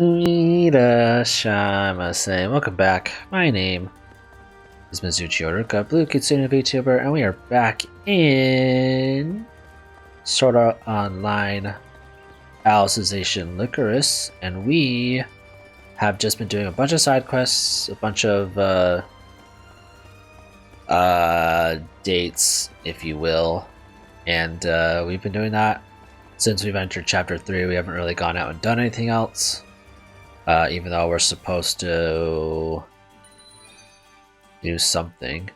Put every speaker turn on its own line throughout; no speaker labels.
Welcome back. My name is Mizuchi Oruka, Blue Kitsune VTuber, and we are back in Sword Art Online Alicization Lycoris, and we have just been doing a bunch of side quests, a bunch of dates, if you will, and we've been doing that since we've entered Chapter 3. We haven't really gone out and done anything else. Even though we're supposed to do something.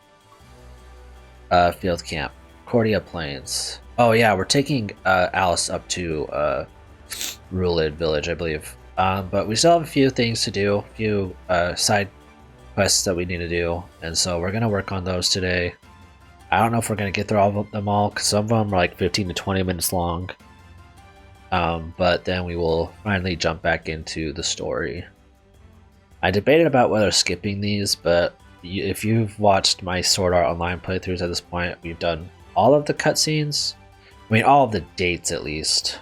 Field camp. Cordia Plains. Oh yeah, we're taking Alice up to Rulid Village, I believe. But we still have a few things to do, a few side quests that we need to do, and so we're going to work on those today. I don't know if we're going to get through all of them all, because some of them are like 15 to 20 minutes long. But then we will finally jump back into the story. I debated about whether skipping these, but if you've watched my Sword Art Online playthroughs at this point, we've done all of the cutscenes. I mean, all of the dates at least.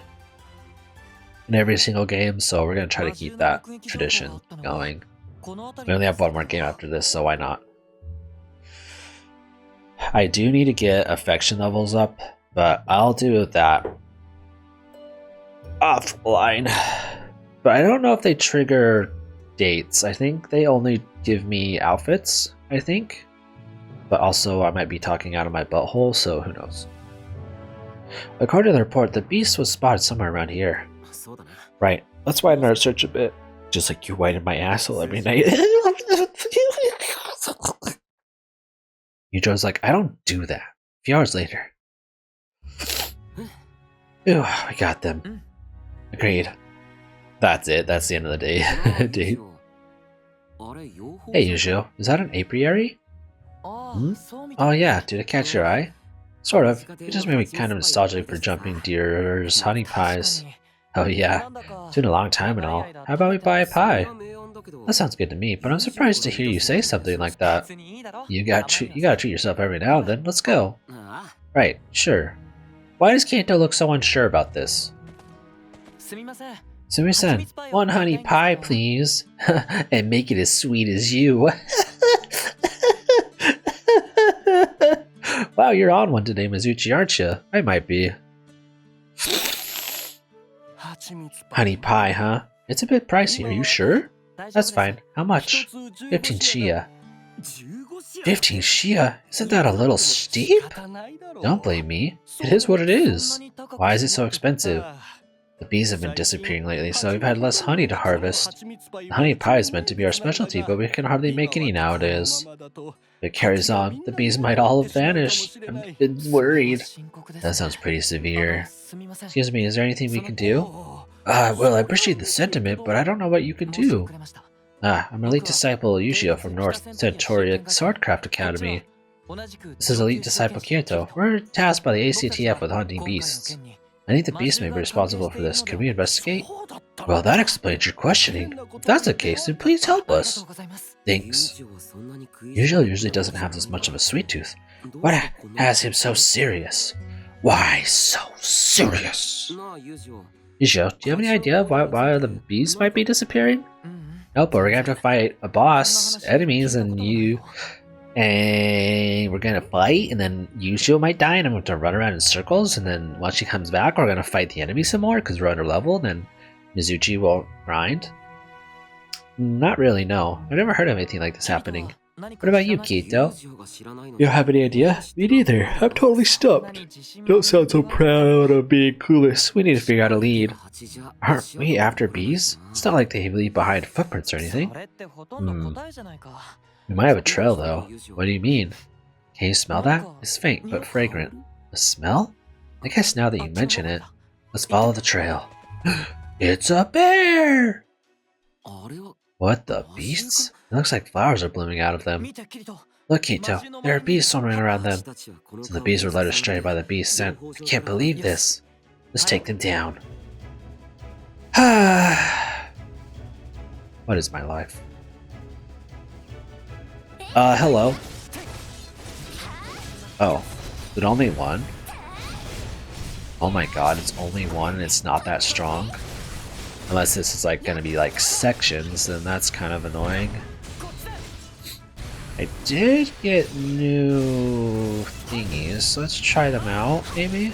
In every single game, so we're going to try to keep that tradition going. We only have one more game after this, so why not? I do need to get affection levels up, but I'll do that offline. But I don't know if they trigger dates. I think they only give me outfits, I think. But also I might be talking out of my butthole, so who knows. According to the report, the beast was spotted somewhere around here. Right, let's widen our search a bit. Just like you widen my asshole every night. Eugeo's like, I don't do that. A few hours later. Ooh, we got them. Agreed. That's it. That's the end of the day. Dude. Hey, Eugeo. Is that an apiary? Hmm? Oh yeah, did it catch your eye? Sort of. It just made me kind of nostalgic for jumping deer's honey pies. Oh yeah. It's been a long time and all. How about we buy a pie? That sounds good to me, but I'm surprised to hear you say something like that. You gotta treat yourself every now and then. Let's go. Right, sure. Why does Kirito look so unsure about this? Sumi-san, one honey pie, please. And make it as sweet as you. Wow, you're on one today, Mizuchi, aren't you? I might be. Honey pie, huh? It's a bit pricey, are you sure? That's fine. How much? 15 Shia. 15 Shia? Isn't that a little steep? Don't blame me. It is what it is. Why is it so expensive? The bees have been disappearing lately, so we've had less honey to harvest. The honey pie is meant to be our specialty, but we can hardly make any nowadays. If it carries on, the bees might all have vanished. I'm worried. That sounds pretty severe. Excuse me, is there anything we can do? Well, I appreciate the sentiment, but I don't know what you can do. I'm elite disciple Eugeo from North Centauria Swordcraft Academy. This is elite disciple Kirito. We're tasked by the ACTF with hunting beasts. I think the beast may be responsible for this. Can we investigate? Well, that explains your questioning. If that's the case, then please help us. Thanks. Eugeo usually doesn't have this much of a sweet tooth. What has him so serious? Why so serious? Eugeo, do you have any idea why the bees might be disappearing? Nope, but we're gonna have to fight a boss, enemies, and we're gonna fight, and then Eugeo might die, and I'm going to run around in circles, and then once she comes back, we're gonna fight the enemy some more, because we're under level, and then Mizuchi will grind. Not really, no. I've never heard of anything like this happening. What about you, Kirito? You don't have any idea? Me neither. I'm totally stumped. Don't sound so proud of being coolest. We need to figure out a lead. Aren't we after bees? It's not like they leave behind footprints or anything. We might have a trail, though. What do you mean? Can you smell that? It's faint, but fragrant. A smell? I guess now that you mention it, let's follow the trail. It's a bear! What the beasts? It looks like flowers are blooming out of them. Look, Kirito, there are bees swarming around them. So the bees were led astray by the beast scent. I can't believe this. Let's take them down. What is my life? Hello. Oh, but only one? Oh my god, it's only one and it's not that strong? Unless this is like gonna be like sections, then that's kind of annoying. I did get new thingies. Let's try them out, maybe?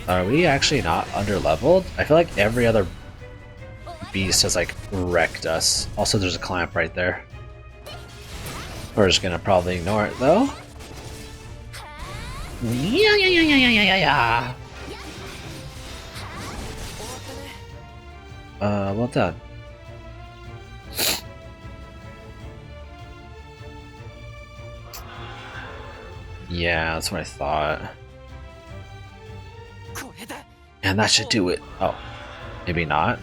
Are we actually not underleveled? I feel like every other beast has like wrecked us. Also, there's a clamp right there. We're just gonna probably ignore it though. Yeah. Well done. Yeah, that's what I thought. And that should do it. Oh, maybe not.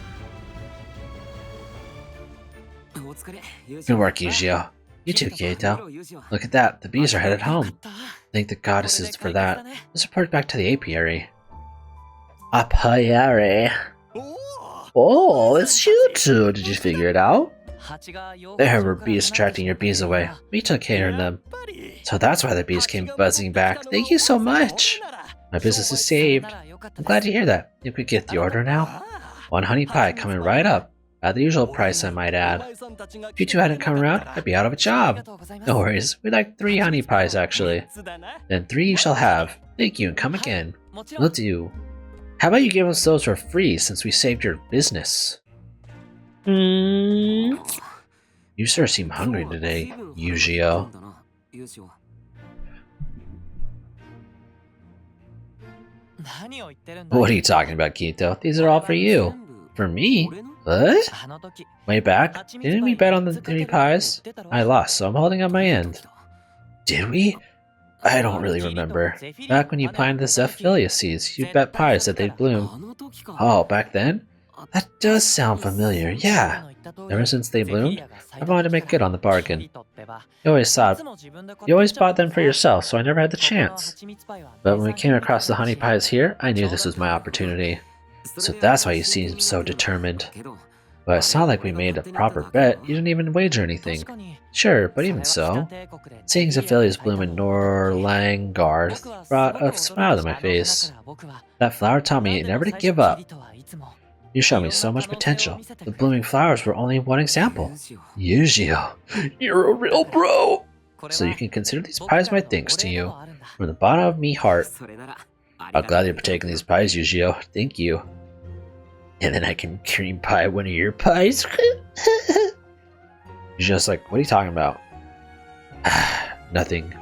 Good work, Eugeo. You too, Kirito. Look at that, the bees are headed home. Thank the goddesses for that. Let's report back to the apiary. Apiary? Oh, it's you two! Did you figure it out? There were bees attracting your bees away. We took care of them. So that's why the bees came buzzing back. Thank you so much! My business is saved. I'm glad to hear that. You could get the order now. 1 honey pie coming right up. At the usual price, I might add. If you two hadn't come around, I'd be out of a job. No worries, we'd like 3 honey pies actually. Then 3 you shall have. Thank you and come again. Will do. How about you give us those for free since we saved your business? You sure seem hungry today, Eugeo. What are you talking about, Kirito? These are all for you. For me? What? Way back? Didn't we bet on the 3 pies? I lost, so I'm holding up my end. Did we? I don't really remember. Back when you planted the Zephylia seeds, you bet pies that they'd bloom. Oh, back then? That does sound familiar, yeah. Ever since they bloomed, I wanted to make good on the bargain. You always bought them for yourself, so I never had the chance. But when we came across the honey pies here, I knew this was my opportunity. So that's why you seem so determined. But it's not like we made a proper bet. You didn't even wager anything. Sure, but even so, seeing Zephyrilia's bloom in Norlangarth brought a smile to my face. That flower taught me never to give up. You showed me so much potential. The blooming flowers were only one example. Eugeo, you're a real bro! So you can consider these pies my thanks to you. From the bottom of me heart. I'm glad you're taking these pies, Eugeo. Thank you. And then I can cream pie one of your pies. He's just like, what are you talking about? Nothing.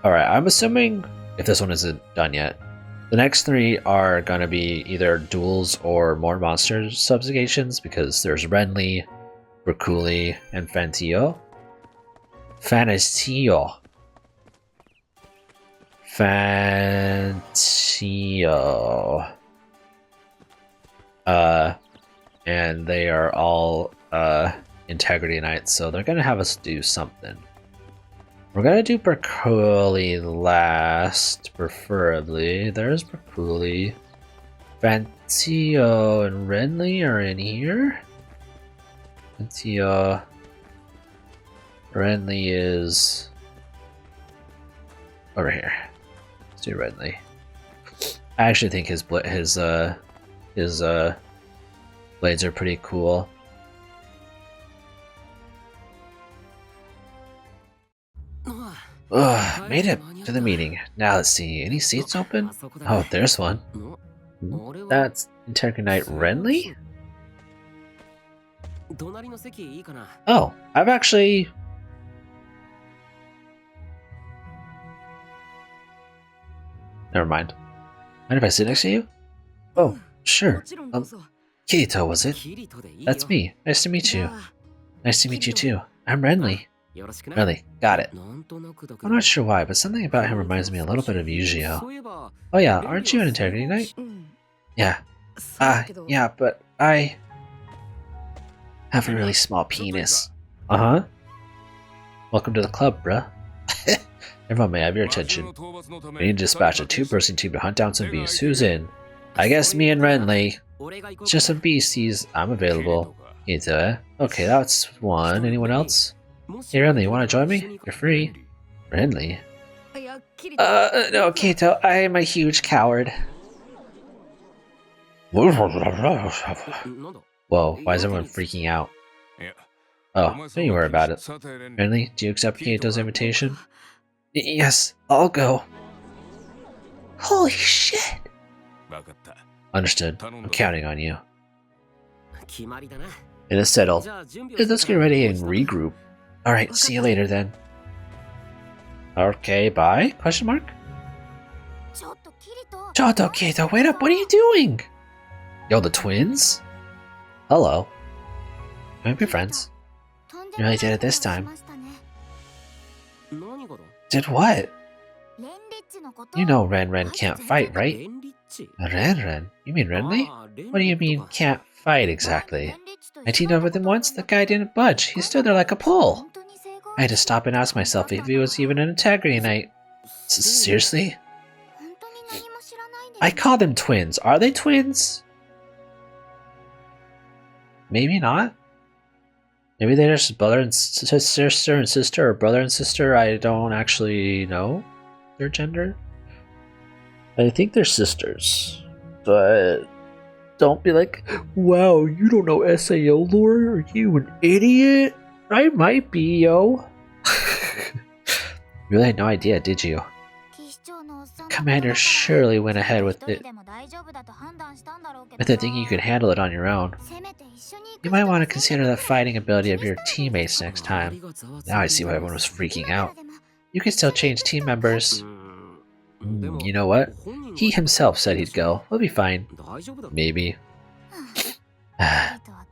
Alright, I'm assuming, if this one isn't done yet, the next 3 are going to be either duels or more monster subjugations, because there's Renly, Braculi, and Fantio. Fantio. And they are all Integrity Knights, so they're gonna have us do something. We're gonna do Braculi last, preferably. There's Braculi. Fantio and Renly are in here. Fantio. Renly is over here. Let's do Renly. I actually think his blades are pretty cool. Ugh, made it to the meeting. Now let's see. Any seats open? Oh, there's one. That's Integrity Knight Renly? Oh, I've actually... Never mind. Mind if I sit next to you? Oh, sure. Kirito, was it? That's me. Nice to meet you. Nice to meet you too. I'm Renly. Renly, got it. I'm not sure why, but something about him reminds me a little bit of Eugeo. Oh yeah, aren't you an Integrity Knight? Yeah. Yeah, but I have a really small penis. Uh-huh. Welcome to the club, bruh. Everyone may have your attention. We need to dispatch a 2-person team to hunt down some beasts. Who's in? I guess me and Renly. It's just some beasties. I'm available. Kirito, eh? Okay, that's one. Anyone else? Hey Renly, you wanna join me? You're free. Renly? No, Kirito, I am a huge coward. Whoa, why is everyone freaking out? Oh, don't you worry about it. Renly, do you accept Kirito's invitation? Yes, I'll go. Holy shit! Understood. I'm counting on you. It is settled. Let's get ready and regroup. Alright, see you later then. Okay, bye? Question mark? Choto, Kirito, wait up, what are you doing? Yo, the twins? Hello. You might be friends. You really did it this time. Did what? You know Ren can't fight, right? Ren? You mean Renly? What do you mean can't fight exactly? I teamed up with him once, the guy didn't budge. He stood there like a pole. I had to stop and ask myself if he was even an integrity knight. Seriously? I call them twins. Are they twins? Maybe not. Maybe they're just brother and sister, or brother and sister. I don't actually know their gender. I think they're sisters, but don't be like, wow, you don't know SAO lore? Are you an idiot? I might be, yo. You really had no idea, did you? Commander surely went ahead with it. With it thinking you could handle it on your own. You might want to consider the fighting ability of your teammates next time. Now I see why everyone was freaking out. You can still change team members. You know what? He himself said he'd go. We'll be fine. Maybe.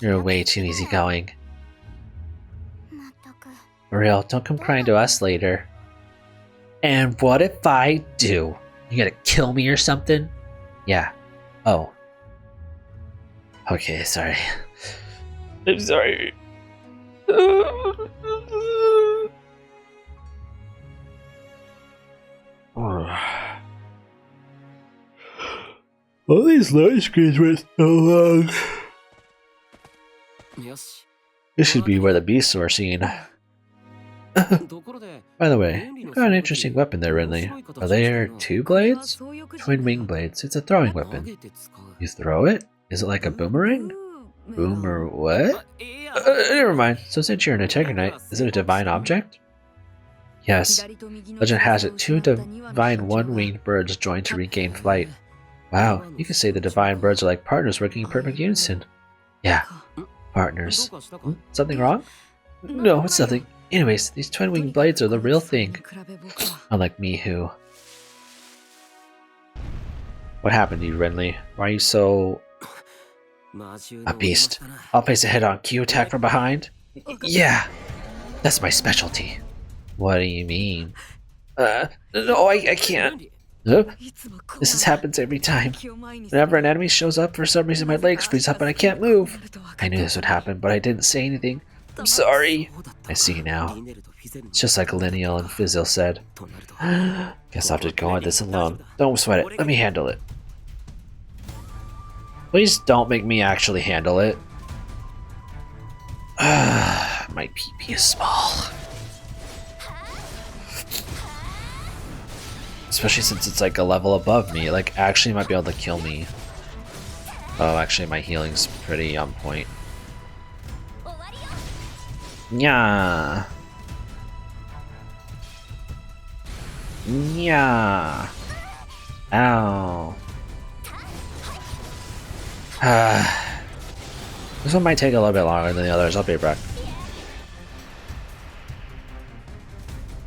You're way too easygoing. For real, don't come crying to us later. And what if I do? You gonna kill me or something? Yeah. Oh. Okay, sorry. I'm sorry. All these load screens were so long. This should be where the beasts are seen. By the way, you've got an interesting weapon there, Renly. Are there two blades? Twin wing blades. It's a throwing weapon. You throw it? Is it like a boomerang? Boomer what? Never mind. So since you're an integrity knight, is it a divine object? Yes. Legend has it, two divine one-winged birds join to regain flight. Wow, you could say the divine birds are like partners working in perfect unison. Yeah, partners. Something wrong? No, it's nothing. Anyways, these twin-winged blades are the real thing. Unlike me, who... What happened to you, Renly? Why are you so... A beast. I'll place a head-on Q attack from behind? Yeah! That's my specialty. What do you mean? No, I can't. This happens every time. Whenever an enemy shows up, for some reason my legs freeze up and I can't move. I knew this would happen, but I didn't say anything. I'm sorry. I see now. It's just like Lineal and Fizzle said. Guess I'll have to go on this alone. Don't sweat it. Let me handle it. Please don't make me actually handle it. My PP is small. Especially since it's like a level above me. It like actually might be able to kill me. Oh, actually my healing's pretty on point. Yeah. Yeah. Ow. This one might take a little bit longer than the others. I'll be back.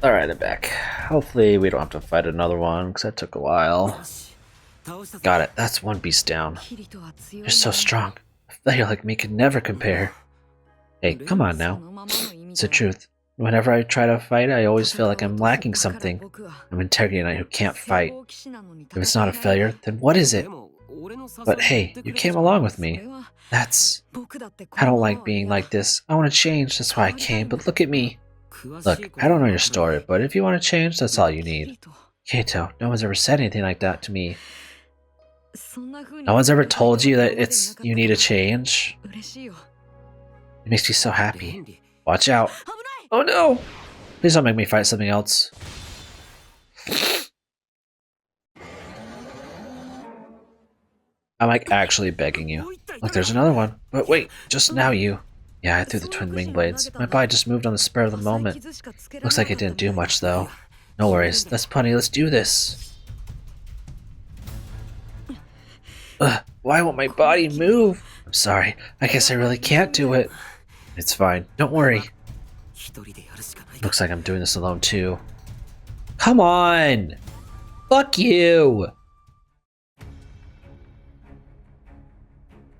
Alright, I'm back. Hopefully we don't have to fight another one, because that took a while. Got it. That's one beast down. You're so strong. A failure like me could never compare. Hey, come on now. It's the truth. Whenever I try to fight, I always feel like I'm lacking something. I'm an integrity knight who can't fight. If it's not a failure, then what is it? But hey, you came along with me. That's... I don't like being like this. I want to change, that's why I came, but look at me. Look, I don't know your story, but if you want to change, that's all you need. Kirito, no one's ever said anything like that to me. No one's ever told you that you need a change. It makes me so happy. Watch out. Oh no! Please don't make me fight something else. I'm like actually begging you. Look, there's another one. But wait, just now you. Yeah, I threw the twin wing blades. My body just moved on the spur of the moment. Looks like it didn't do much though. No worries, that's plenty, let's do this. Ugh, why won't my body move? I'm sorry, I guess I really can't do it. It's fine, don't worry. Looks like I'm doing this alone too. Come on! Fuck you!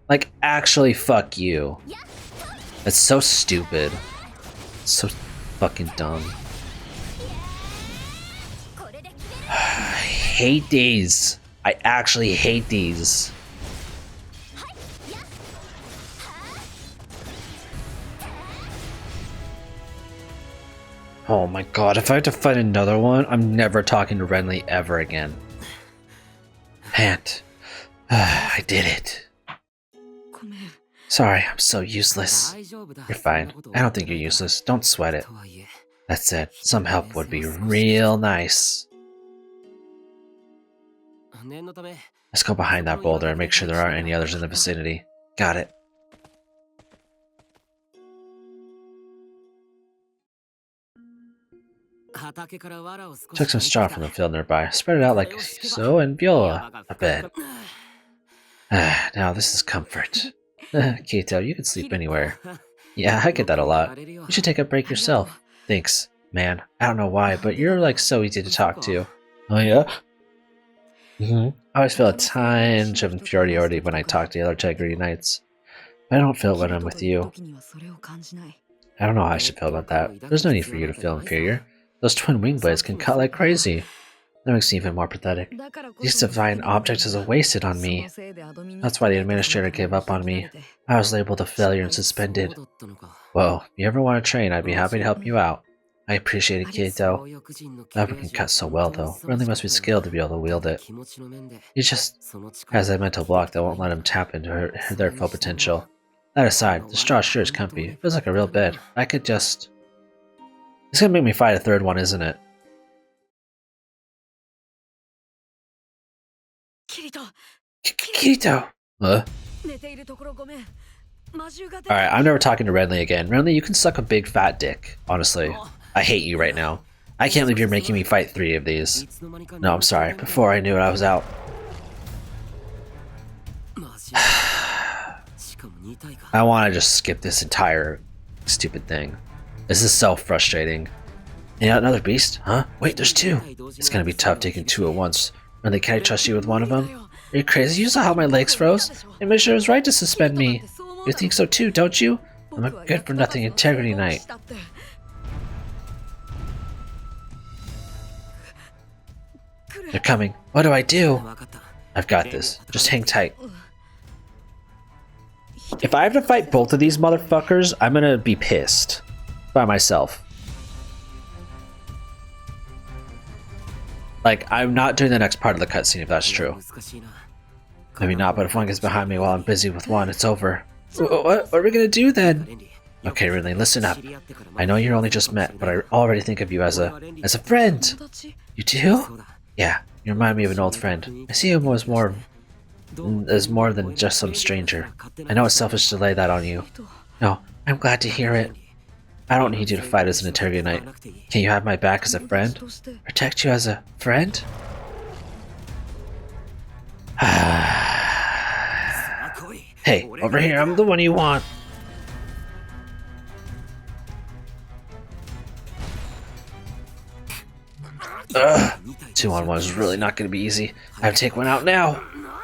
Like, actually fuck you. That's so stupid. So fucking dumb. I hate these. I actually hate these. Oh my god, if I have to fight another one, I'm never talking to Renly ever again. And I did it. Sorry, I'm so useless. You're fine. I don't think you're useless. Don't sweat it. That said, some help would be real nice. Let's go behind that boulder and make sure there aren't any others in the vicinity. Got it. Took some straw from the field nearby, spread it out like so, and Viola a bed. Now this is comfort. Kirito, you can sleep anywhere. Yeah, I get that a lot. You should take a break yourself. Thanks, man. I don't know why, but you're like so easy to talk to. Oh yeah? I always feel a tinge of inferiority when I talk to the other Integrity Knights. I don't feel it when I'm with you. I don't know how I should feel about that. There's no need for you to feel inferior. Those twin wing blades can cut like crazy. That makes me even more pathetic. These divine objects is wasted on me. That's why the administrator gave up on me. I was labeled a failure and suspended. Well, if you ever want to train, I'd be happy to help you out. I appreciate it, Kirito. That can cut so well, though. Renly must be skilled to be able to wield it. He just has a mental block that won't let him tap into their full potential. That aside, the straw sure is comfy. It feels like a real bed. I could just... It's gonna make me fight a third one, isn't it? Kirito! Huh? Alright, I'm never talking to Renly again. Renly, you can suck a big fat dick. Honestly. I hate you right now. I can't believe you're making me fight 3 of these. No, I'm sorry. Before I knew it, I was out. I want to just skip this entire stupid thing. This is so frustrating. Yeah, another beast? Huh? Wait, there's 2. It's gonna be tough taking 2 at once. Renly, can I trust you with one of them? Are you crazy? You saw how my legs froze? The Administrator was right to suspend me. You think so too, don't you? I'm a good-for-nothing Integrity Knight. They're coming. What do I do? I've got this. Just hang tight. If I have to fight both of these motherfuckers, I'm gonna be pissed. By myself. Like, I'm not doing the next part of the cutscene if that's true. Maybe not, but if one gets behind me while I'm busy with one, it's over. What are we gonna do then? Okay, Renly, listen up. I know you're only just met, but I already think of you as a friend. You do? Yeah, you remind me of an old friend. I see him as more than just some stranger. I know it's selfish to lay that on you. No, I'm glad to hear it. I don't need you to fight as an Integrity Knight. Can you have my back as a friend? Protect you as a friend? Hey, over here, I'm the one you want. Ugh, 2-on-1 is really not going to be easy. I have to take one out now.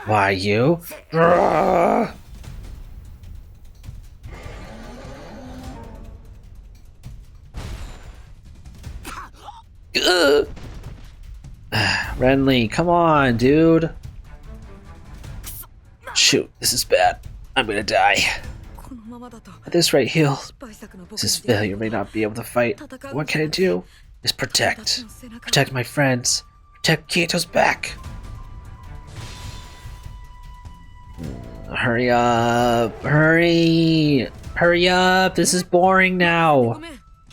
Why, you? Ugh. Renly, come on, dude. Shoot, this is bad. I'm gonna die. At this rate, this failure may not be able to fight. What can I do? Is protect. Protect my friends. Protect Kirito's back. Hurry up. Hurry. Hurry up. This is boring now.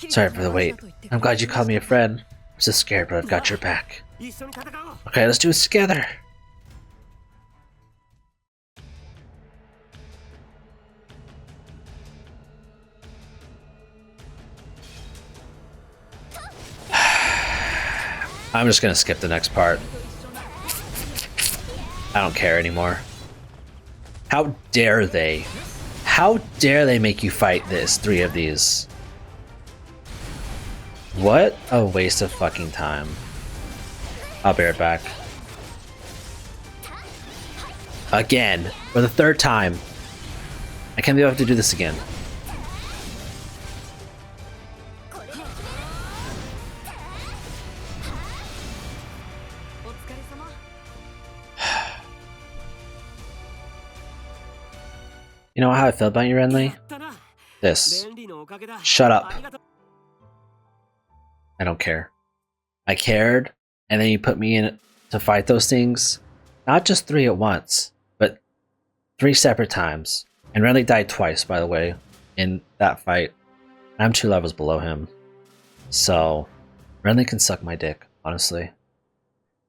Sorry for the wait. I'm glad you called me a friend. I'm so scared, but I've got your back. Okay, let's do this together. I'm just gonna skip the next part. I don't care anymore. How dare they? How dare they make you fight this? 3 of these. What a waste of fucking time. I'll bear it back. Again, for the 3rd time. I can't believe I have to do this again. You know how I feel about you, Renly? This. Shut up. I don't care. I cared, and then you put me in to fight those things. Not just 3 at once, but 3 separate times. And Renly died twice, by the way, in that fight. I'm 2 levels below him. So, Renly can suck my dick, honestly.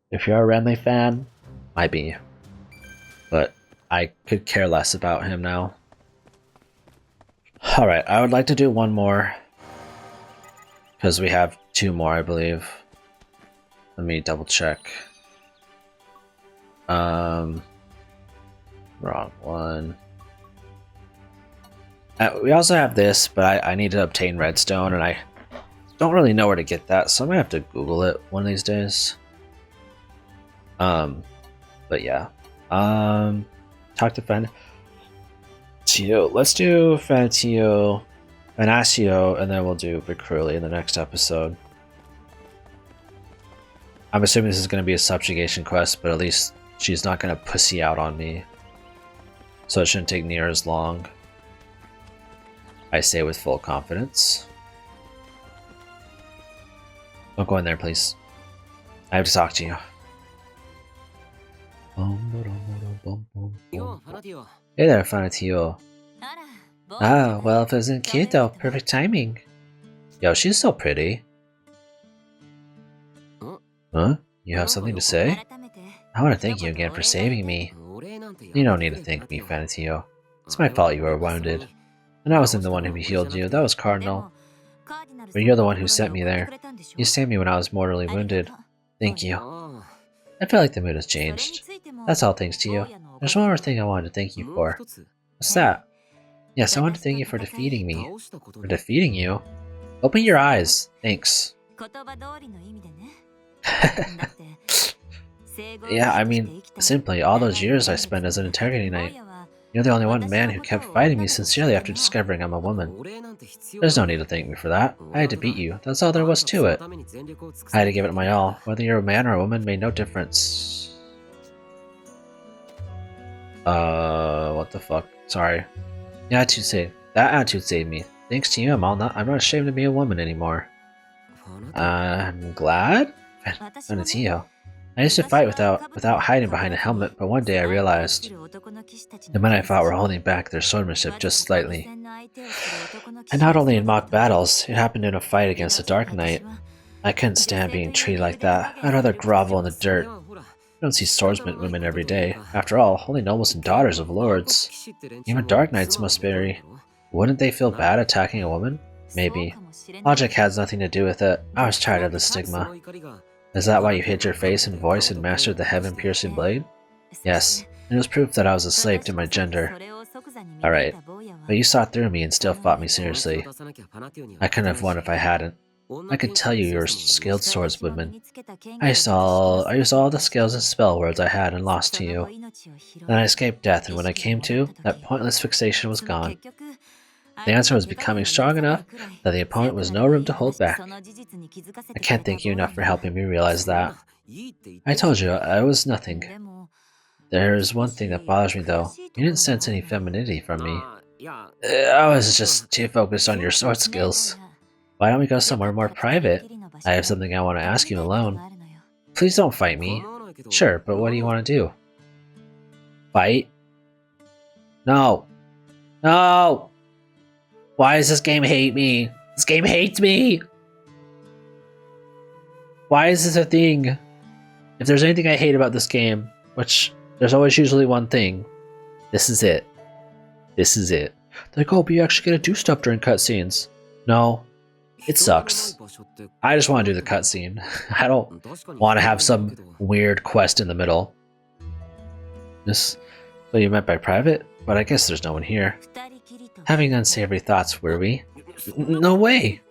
If you're a Renly fan, might be. But I could care less about him now. Alright, I would like to do one more. Because we have 2 more, I believe. Let me double check. Wrong one. We also have this, but I need to obtain redstone, and I don't really know where to get that, so I'm gonna have to Google it one of these days. But yeah. Talk to Fanatio. Let's do Fanatio, and then we'll do Vicruli in the next episode. I'm assuming this is going to be a subjugation quest, but at least she's not going to pussy out on me. So it shouldn't take near as long. I say with full confidence. Don't go in there, please. I have to talk to you. Hey there, Fanatio. Ah, well, if it was in Kirito, perfect timing. Yo, she's so pretty. Huh? You have something to say? I want to thank you again for saving me. You don't need to thank me, Fanatio. It's my fault you were wounded. And I wasn't the one who healed you, that was Cardinal. But you're the one who sent me there. You saved me when I was mortally wounded. Thank you. I feel like the mood has changed. That's all thanks to you. There's one more thing I wanted to thank you for. What's that? Yes, I want to thank you for defeating me. For defeating you? Open your eyes. Thanks. Yeah, I mean, simply, all those years I spent as an Integrity Knight. You're the only one man who kept fighting me sincerely after discovering I'm a woman. There's no need to thank me for that. I had to beat you. That's all there was to it. I had to give it my all. Whether you're a man or a woman made no difference. What the fuck? Sorry. That attitude saved me. Thanks to you, I'm not ashamed to be a woman anymore. I'm glad? Fanatio. I used to fight without hiding behind a helmet, but one day I realized the men I fought were holding back their swordsmanship just slightly. And not only in mock battles, it happened in a fight against a Dark Knight. I couldn't stand being treated like that. I'd rather grovel in the dirt. You don't see swordsman women every day. After all, holy nobles and daughters of lords. Even Dark Knights must vary. Wouldn't they feel bad attacking a woman? Maybe. Logic has nothing to do with it. I was tired of the stigma. Is that why you hid your face and voice and mastered the heaven-piercing blade? Yes, and it was proof that I was a slave to my gender. Alright, but you saw through me and still fought me seriously. I couldn't have won if I hadn't. I could tell you're a skilled swordswoman. I used all the skills and spell words I had and lost to you. Then I escaped death, and when I came to, that pointless fixation was gone. The answer was becoming strong enough that the opponent was no room to hold back. I can't thank you enough for helping me realize that. I told you, I was nothing. There's one thing that bothers me though. You didn't sense any femininity from me. I was just too focused on your sword skills. Why don't we go somewhere more private? I have something I want to ask you alone. Please don't fight me. Sure, but what do you want to do? Fight? No. No! Why does this game hate me? This game hates me! Why is this a thing? If there's anything I hate about this game, which there's always usually one thing, this is it. This is it. Like, oh, but you actually get to do stuff during cutscenes. No. It sucks. I just want to do the cutscene. I don't want to have some weird quest in the middle. This what you meant by private? But I guess there's no one here. Having unsavory thoughts, were we? No way!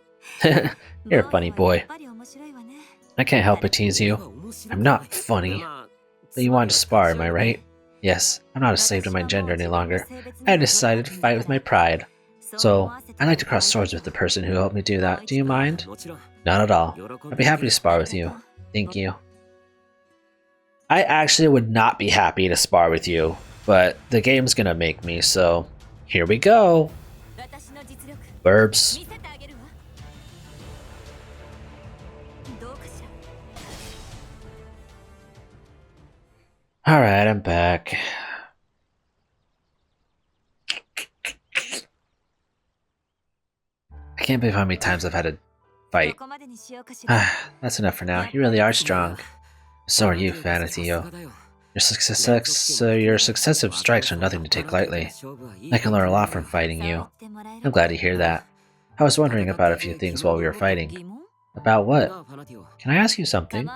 You're a funny boy. I can't help but tease you. I'm not funny. But you wanted to spar, am I right? Yes, I'm not a slave to my gender any longer. I decided to fight with my pride. So, I'd like to cross swords with the person who helped me do that. Do you mind? Not at all. I'd be happy to spar with you. Thank you. I actually would not be happy to spar with you, but the game's gonna make me, so here we go. Burbs. Alright, I'm back. I can't believe how many times I've had to fight. That's enough for now. You really are strong. So are you, Vanity-o. Your successive strikes are nothing to take lightly. I can learn a lot from fighting you. I'm glad to hear that. I was wondering about a few things while we were fighting. About what? Can I ask you something?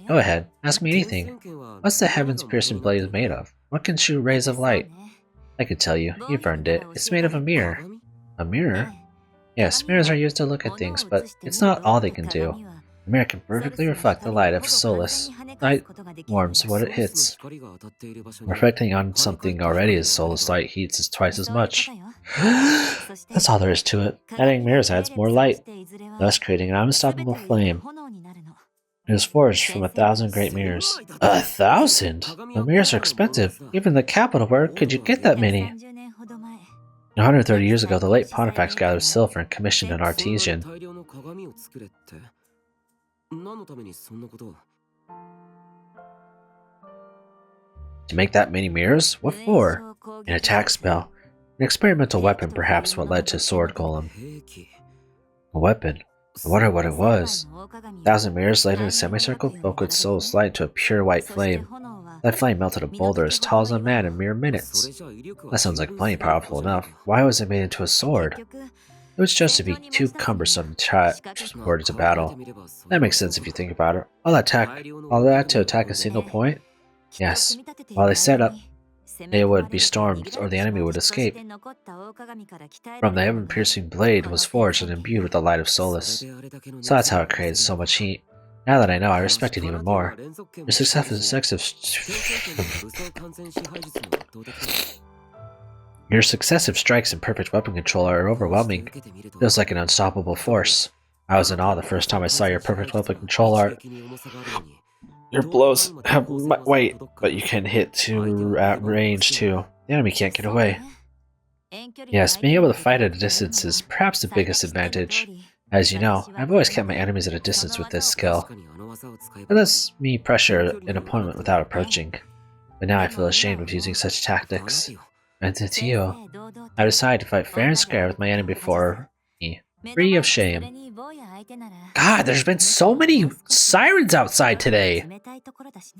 Go ahead, ask me anything. What's the heavens-piercing blade made of? What can shoot rays of light? I could tell you, you've earned it. It's made of a mirror. A mirror? Yes, mirrors are used to look at things, but it's not all they can do. A mirror can perfectly reflect the light of soulless. Light warms what it hits. Reflecting on something already as soulless light heats is twice as much. That's all there is to it. Adding mirrors adds more light, thus creating an unstoppable flame. It was forged from 1,000 great mirrors. 1,000? The mirrors are expensive. Even the capital, where could you get that many? 130 years ago, the late Pontifex gathered silver and commissioned an artisan. To make that many mirrors? What for? An attack spell. An experimental weapon, perhaps what led to Sword Golem. A weapon? I wonder what it was. 1,000 mirrors laid in a semicircle filled with soul's light to a pure white flame. That flame melted a boulder as tall as a man in mere minutes. That sounds like plenty powerful enough. Why was it made into a sword? It was just to be too cumbersome to transport into battle. That makes sense if you think about it. All that to attack a single point? Yes. While they set up, they would be stormed or the enemy would escape. From the heaven-piercing blade was forged and imbued with the light of solace. So that's how it creates so much heat. Now that I know, I respect it even more. Your successive strikes and perfect weapon control are overwhelming. Feels like an unstoppable force. I was in awe the first time I saw your perfect weapon control art. Your blows have weight, but you can hit at range too. The enemy can't get away. Yes, being able to fight at a distance is perhaps the biggest advantage. As you know, I've always kept my enemies at a distance with this skill. It lets me pressure an opponent without approaching. But now I feel ashamed of using such tactics. And to you, I decided to fight fair and square with my enemy before me, free of shame. God, there's been so many sirens outside today!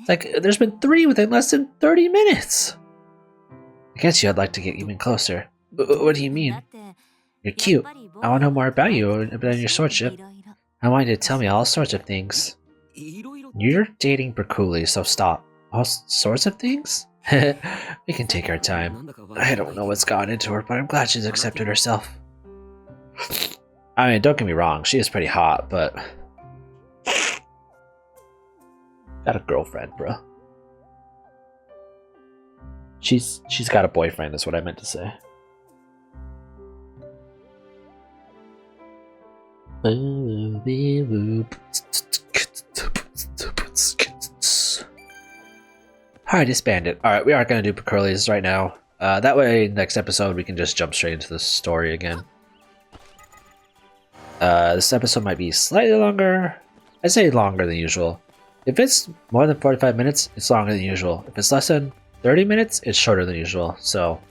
Like, there's been 3 within less than 30 minutes! I guess you'd like to get even closer. What do you mean? You're cute. I want to know more about you and your swordship. I want you to tell me all sorts of things. You're dating Berkuli, so stop. All sorts of things? We can take our time. I don't know what's gotten into her, but I'm glad she's accepted herself. I mean, don't get me wrong, she is pretty hot, but... Got a girlfriend, bro. She's got a boyfriend, is what I meant to say. Alright, disband it. Alright, we aren't going to do Berkuli's right now. That way, next episode, we can just jump straight into the story again. This episode might be slightly longer. I'd say longer than usual. If it's more than 45 minutes, it's longer than usual. If it's less than 30 minutes, it's shorter than usual. So,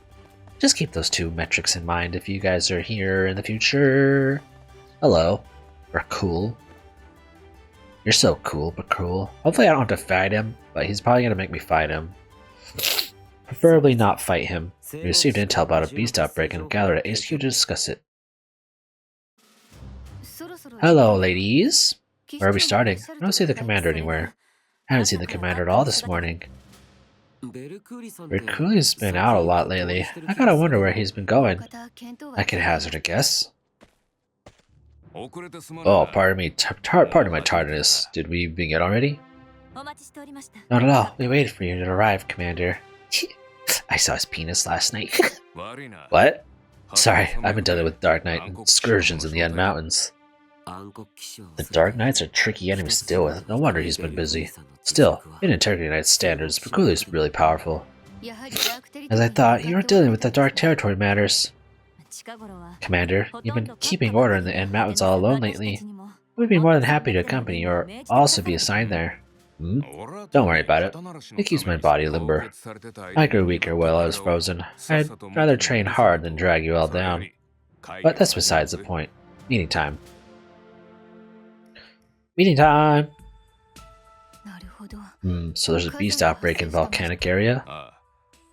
just keep those 2 metrics in mind if you guys are here in the future. Hello. Or cool. You're so cool, but cruel. Hopefully I don't have to fight him, but he's probably going to make me fight him. Preferably not fight him. We received intel about a beast outbreak and gathered at HQ to discuss it. Hello, ladies. Where are we starting? I don't see the commander anywhere. I haven't seen the commander at all this morning. Mercury's been out a lot lately. I gotta wonder where he's been going. I can hazard a guess. Oh, pardon me. Pardon my tardiness. Did we begin already? Not at all. We waited for you to arrive, Commander. I saw his penis last night. What? Sorry, I've been dealing with Dark Knight and excursions in the End Mountains. The Dark Knights are tricky enemies to deal with. No wonder he's been busy. Still, in Integrity Knight's standards, Bakuli is really powerful. As I thought, you were dealing with the Dark Territory matters. Commander, you've been keeping order in the End Mountains all alone lately. We'd be more than happy to accompany you or also be assigned there. Don't worry about it. It keeps my body limber. I grew weaker while I was frozen. I'd rather train hard than drag you all down. But that's besides the point. Meeting time. Meeting time! So there's a beast outbreak in volcanic area?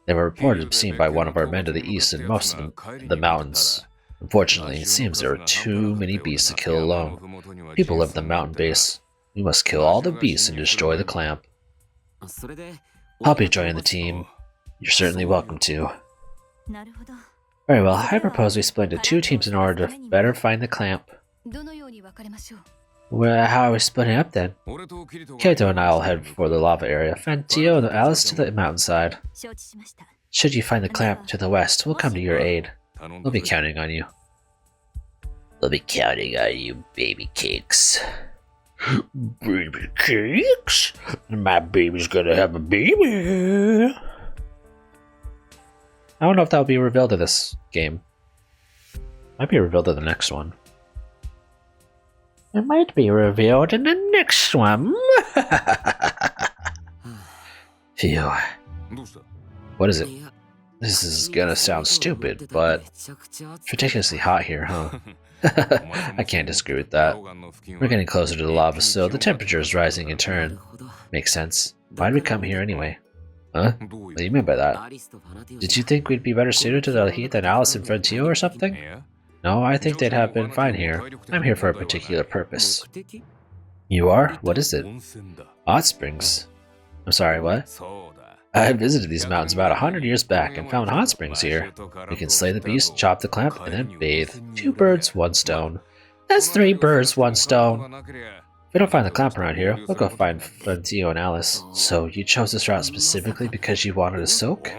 They were reported seen by one of our men to the east in most of the mountains. Unfortunately, it seems there are too many beasts to kill alone. People live in the mountain base. We must kill all the beasts and destroy the clamp. I'll be joining the team. You're certainly welcome to. Very well, I propose we split into 2 teams in order to better find the clamp. Well, how are we splitting up then? Kirito and I will head for the lava area, Fantio and Alice to the mountainside. Should you find the clamp to the west, we'll come to your aid. We'll be counting on you. We'll be counting on you, baby cakes. Baby cakes? My baby's gonna have a baby. I don't know if that'll be revealed in this game. Might be revealed in the next one. It might be revealed in the next one. Phew. What is it? This is gonna sound stupid, but it's ridiculously hot here, huh? I can't disagree with that. We're getting closer to the lava, so the temperature is rising in turn. Makes sense. Why'd we come here anyway? Huh? What do you mean by that? Did you think we'd be better suited to the heat than Alice and Frontio or something? No, I think they'd have been fine here. I'm here for a particular purpose. You are? What is it? Hot springs. I'm sorry, what? I visited these mountains about 100 years back and found hot springs here. We can slay the beast, chop the clamp, and then bathe. 2 birds, 1 stone. That's 3 birds, 1 stone. If we don't find the clamp around here, we'll go find Frontio and Alice. So you chose this route specifically because you wanted to soak?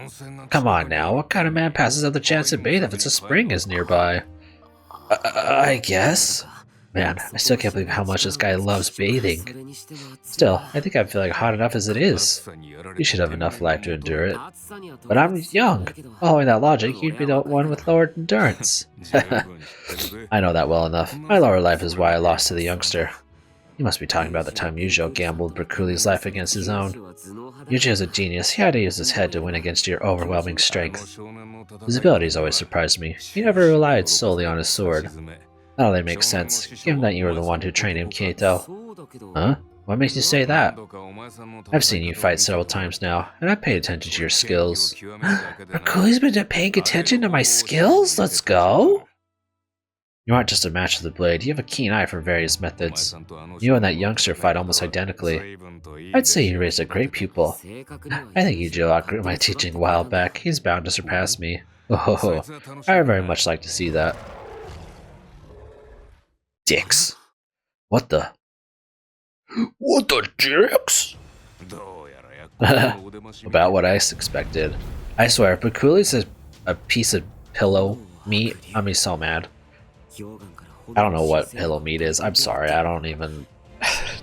Come on now, what kind of man passes up the chance to bathe if it's a spring is nearby? I guess. Man, I still can't believe how much this guy loves bathing. Still, I think I'm feeling hot enough as it is. You should have enough life to endure it. But I'm young. Following that logic, you'd be the one with lower endurance. I know that well enough. My lower life is why I lost to the youngster. You must be talking about the time Eugeo gambled Berkuli's life against his own. Eugeo's a genius. He had to use his head to win against your overwhelming strength. His abilities always surprised me. He never relied solely on his sword. That only makes sense, given that you were the one who trained him, Kirito. Huh? What makes you say that? I've seen you fight several times now, and I've paid attention to your skills. Berkuli's been paying attention to my skills? Let's go! You aren't just a match with the blade, you have a keen eye for various methods. You and that youngster fight almost identically. I'd say you raised a great pupil. I think Eugeo outgrew my teaching a while back. He's bound to surpass me. Oh, I would very much like to see that. Dicks. What the? What the dicks? About what I expected. I swear, if Berkuli's a piece of pillow meat, I'll be so mad. I don't know what pillow meat is. I'm sorry, I don't even...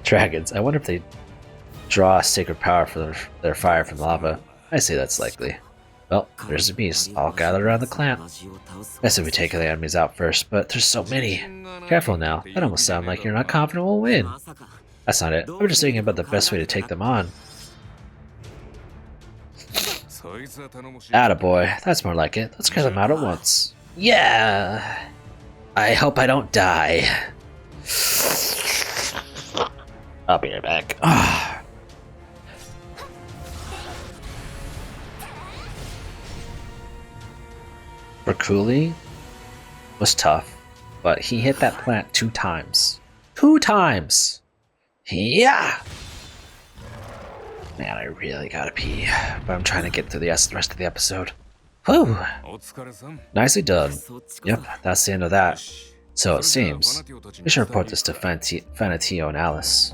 Dragons. I wonder if they draw sacred power for their fire from lava. I say that's likely. Well, there's the beast, all gathered around the clamp. I said we take the enemies out first, but there's so many. Careful now, that almost sounds like you're not confident we'll win. That's not it, I'm just thinking about the best way to take them on. Attaboy, that's more like it. Let's clear them out at once. Yeah! I hope I don't die. I'll be right back. Berkuli was tough, but he hit that plant 2 times. 2 times. Yeah! Man, I really gotta pee, but I'm trying to get through the rest of the episode. Whew! Nicely done. Yep, that's the end of that. So it seems. We should report this to Fanatio and Alice.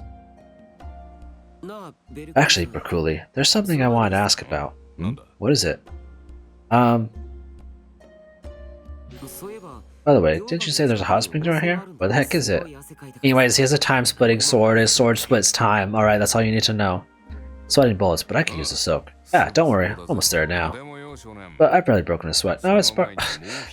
Actually, Braculi, there's something I wanted to ask about. What is it? By the way, didn't you say there's a hot springs around here? Where the heck is it? Anyways, he has a time-splitting sword. His sword splits time. Alright, that's all you need to know. Sweating bullets, but I can use a soak. Yeah, don't worry. Almost there now. But I've barely broken a sweat. No, it's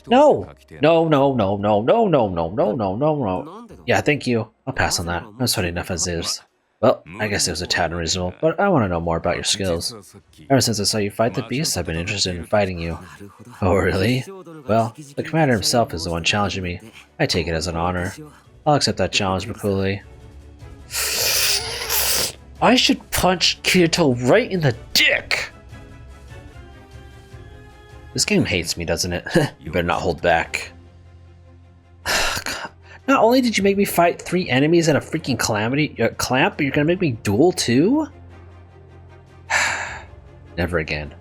No! No, no, no, no, no, no, no, no, no, no, no. Yeah, thank you. I'll pass on that. I'm sweaty enough as is. Well, I guess it was a tad unreasonable, but I want to know more about your skills. Ever since I saw you fight the beast, I've been interested in fighting you. Oh, really? Well, the commander himself is the one challenging me. I take it as an honor. I'll accept that challenge, Braculi. I should punch Kirito right in the dick! This game hates me, doesn't it? You better not hold back. Not only did you make me fight 3 enemies and a freaking clamp, but you're gonna make me duel too? Never again.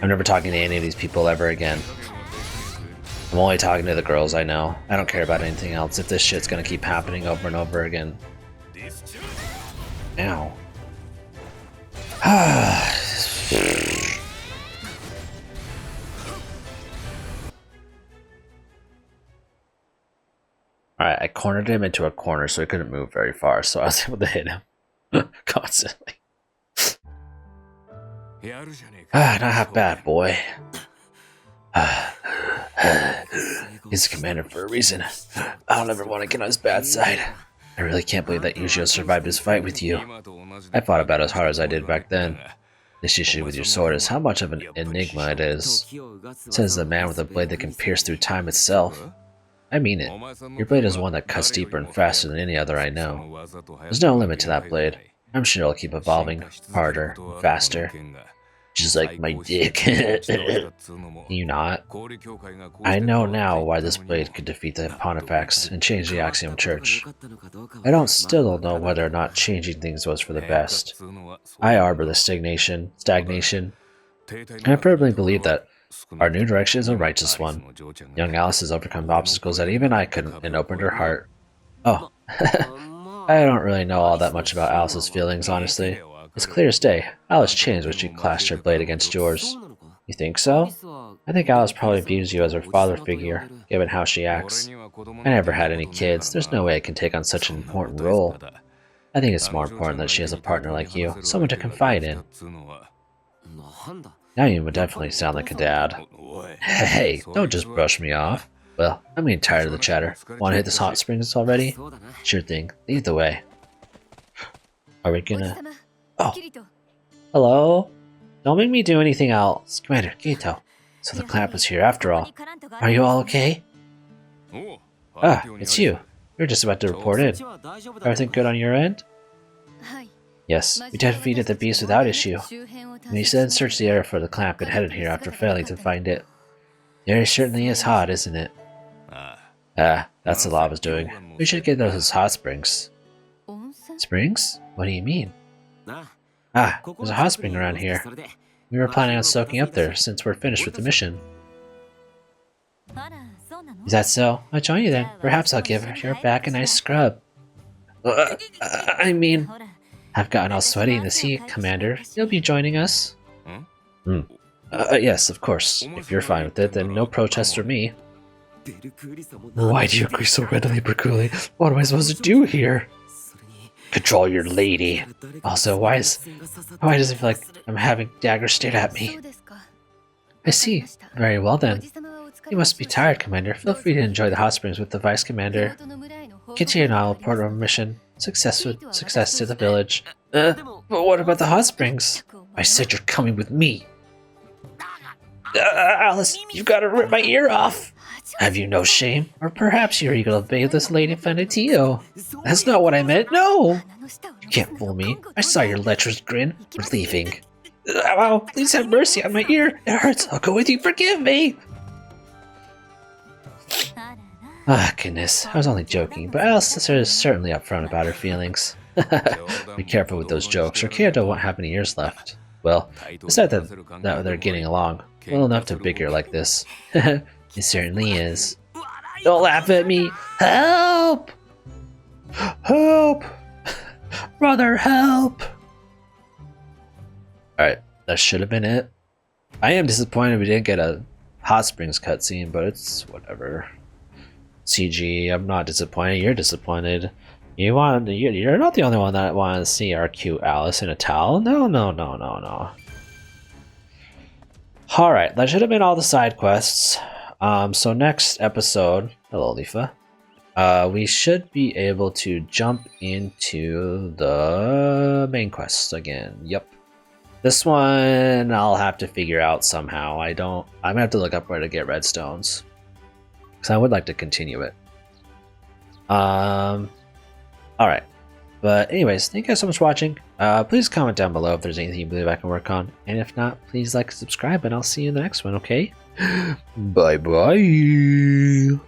I'm never talking to any of these people ever again. I'm only talking to the girls I know. I don't care about anything else if this shit's gonna keep happening over and over again. Ow. Alright, I cornered him into a corner so he couldn't move very far, so I was able to hit him constantly. Not half bad, boy. He's a commander for a reason. I don't ever want to get on his bad side. I really can't believe that Eugeo survived his fight with you. I fought about as hard as I did back then. This issue with your sword is how much of an enigma it is. It says the man with a blade that can pierce through time itself. I mean it. Your blade is one that cuts deeper and faster than any other I know. There's no limit to that blade. I'm sure it'll keep evolving, harder, faster. Just like my dick. Can you not? I know now why this blade could defeat the Pontifex and change the Axiom Church. I still don't know whether or not changing things was for the best. I harbor the stagnation, and I firmly believe that our new direction is a righteous one. Young Alice has overcome obstacles that even I couldn't and opened her heart. Oh, I don't really know all that much about Alice's feelings, honestly. It's clear as day. Alice changed when she clashed her blade against yours. You think so? I think Alice probably views you as her father figure, given how she acts. I never had any kids. There's no way I can take on such an important role. I think it's more important that she has a partner like you, someone to confide in. Now you would definitely sound like a dad. Hey, don't just brush me off. Well, I'm getting tired of the chatter. Want to hit this hot springs already? Sure thing. Lead the way. Are we gonna... Oh. Hello? Don't make me do anything else. Commander, Kirito. So the clamp is here after all. Are you all okay? Ah, it's you. You're just about to report in. Everything good on your end? Yes, we defeated the beast without issue. We then searched the area for the clamp and headed here after failing to find it. The area certainly is hot, isn't it? That's the lava's doing. We should get those hot springs. Springs? What do you mean? There's a hot spring around here. We were planning on soaking up there since we're finished with the mission. Is that so? I'll join you then. Perhaps I'll give your back a nice scrub. I mean... I've gotten all sweaty in this heat, Commander. You'll be joining us? Yes, of course. If you're fine with it, then no protest from me. Why do you agree so readily, Braculi? What am I supposed to do here? Control your lady. Also, why does it feel like I'm having daggers stared at me? I see. Very well then. You must be tired, Commander. Feel free to enjoy the hot springs with the Vice Commander. Continue and I'll report our mission. Success to the village. But what about the hot springs? I said you're coming with me. Alice, you've got to rip my ear off. Have you no shame? Or perhaps you're eager to obey this Lady Fanatio. That's not what I meant, no! You can't fool me. I saw your lecherous grin. We're leaving. Ow, please have mercy on my ear. It hurts. I'll go with you. Forgive me. Ah, goodness, I was only joking, but Alice is certainly upfront about her feelings. Be careful with those jokes, or Kirito won't have any ears left. Well, it's not that they're getting along well enough to bicker like this. It certainly is. Don't laugh at me! Help! Help! Brother, help! Alright, that should have been it. I am disappointed we didn't get a Hot Springs cutscene, but it's whatever. CG, I'm not disappointed, you're disappointed. You're not the only one that wanted to see our cute Alice in a towel. No. Alright, that should have been all the side quests. So next episode, hello Lifa, we should be able to jump into the main quest again. Yep. This one I'll have to figure out somehow. I'm gonna have to look up where to get redstones, because I would like to continue it. Alright. But anyways, thank you guys so much for watching. Please comment down below if there's anything you believe I can work on. And if not, please like and subscribe, and I'll see you in the next one, okay? Bye bye.